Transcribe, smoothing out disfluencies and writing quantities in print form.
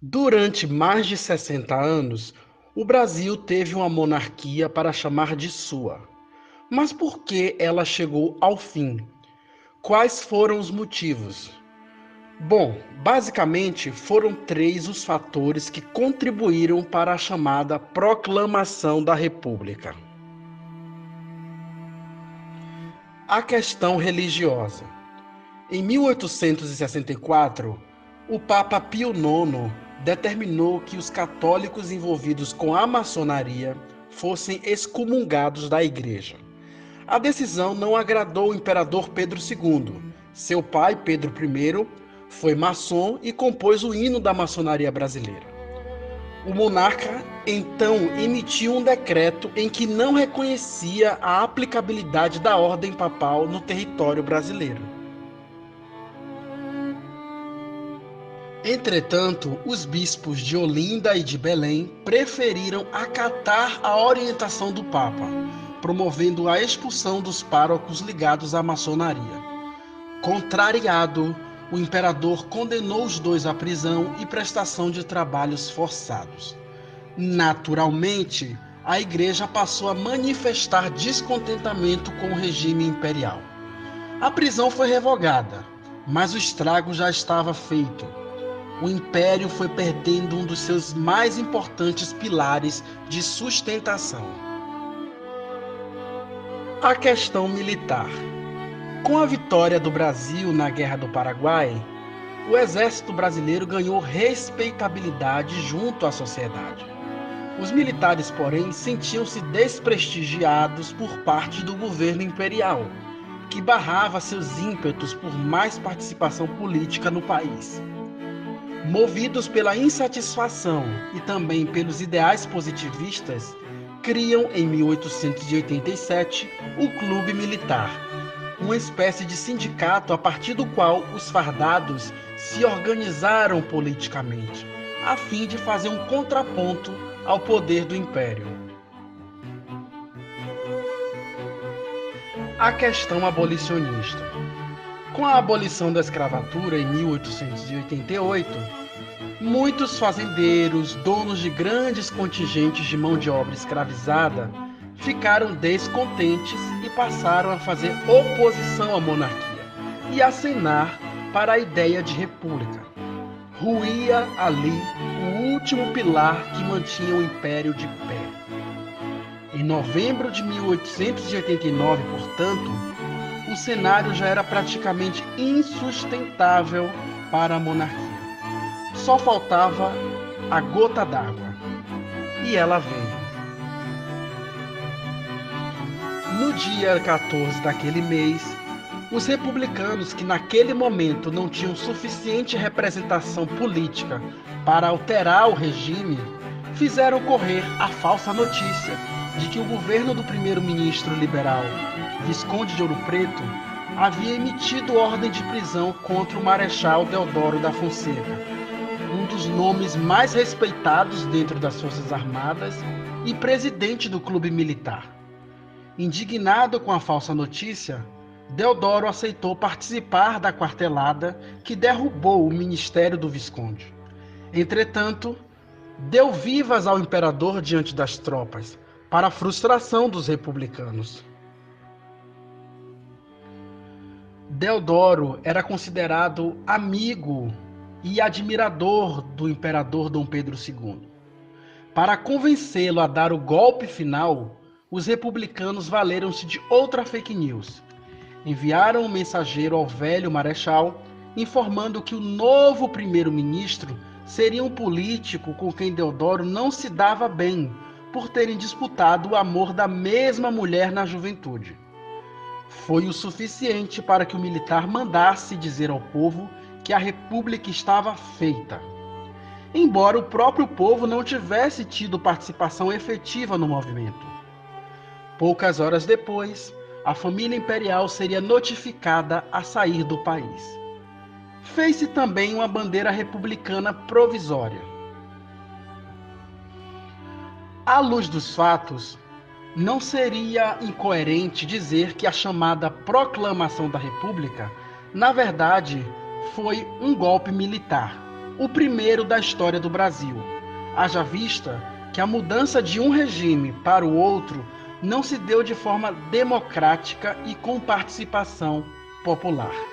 Durante mais de 60 anos, o Brasil teve uma monarquia para chamar de sua. Mas por que ela chegou ao fim? Quais foram os motivos? Bom, basicamente foram três os fatores que contribuíram para a chamada Proclamação da República. A questão religiosa. Em 1864, o Papa Pio IX determinou que os católicos envolvidos com a maçonaria fossem excomungados da Igreja. A decisão não agradou o imperador Pedro II. Seu pai, Pedro I, foi maçom e compôs o hino da maçonaria brasileira. O monarca então emitiu um decreto em que não reconhecia a aplicabilidade da ordem papal no território brasileiro. Entretanto, os bispos de Olinda e de Belém preferiram acatar a orientação do Papa, promovendo a expulsão dos párocos ligados à maçonaria. Contrariado, o imperador condenou os dois à prisão e prestação de trabalhos forçados. Naturalmente, a Igreja passou a manifestar descontentamento com o regime imperial. A prisão foi revogada, mas o estrago já estava feito. O Império foi perdendo um dos seus mais importantes pilares de sustentação. A questão militar. Com a vitória do Brasil na Guerra do Paraguai, o exército brasileiro ganhou respeitabilidade junto à sociedade. Os militares, porém, sentiam-se desprestigiados por parte do governo imperial, que barrava seus ímpetos por mais participação política no país. Movidos pela insatisfação e também pelos ideais positivistas, criam em 1887 o Clube Militar, uma espécie de sindicato a partir do qual os fardados se organizaram politicamente, a fim de fazer um contraponto ao poder do Império. A questão abolicionista. Com a abolição da escravatura em 1888, muitos fazendeiros, donos de grandes contingentes de mão de obra escravizada, ficaram descontentes e passaram a fazer oposição à monarquia e acenar para a ideia de república. Ruía ali o último pilar que mantinha o império de pé. Em novembro de 1889, portanto, o cenário já era praticamente insustentável para a monarquia. Só faltava a gota d'água. E ela veio. No dia 14 daquele mês, os republicanos que naquele momento não tinham suficiente representação política para alterar o regime, fizeram correr a falsa notícia de que o governo do primeiro-ministro liberal, Visconde de Ouro Preto, havia emitido ordem de prisão contra o Marechal Deodoro da Fonseca, um dos nomes mais respeitados dentro das Forças Armadas e presidente do Clube Militar. Indignado com a falsa notícia, Deodoro aceitou participar da quartelada que derrubou o ministério do Visconde. Entretanto, deu vivas ao imperador diante das tropas, para a frustração dos republicanos. Deodoro era considerado amigo e admirador do imperador Dom Pedro II. Para convencê-lo a dar o golpe final, os republicanos valeram-se de outra fake news. Enviaram um mensageiro ao velho marechal, informando que o novo primeiro-ministro seria um político com quem Deodoro não se dava bem, por terem disputado o amor da mesma mulher na juventude. Foi o suficiente para que o militar mandasse dizer ao povo que a república estava feita. Embora o próprio povo não tivesse tido participação efetiva no movimento. Poucas horas depois, a família imperial seria notificada a sair do país. Fez-se também uma bandeira republicana provisória. À luz dos fatos, não seria incoerente dizer que a chamada Proclamação da República, na verdade, foi um golpe militar, o primeiro da história do Brasil, haja vista que a mudança de um regime para o outro não se deu de forma democrática e com participação popular.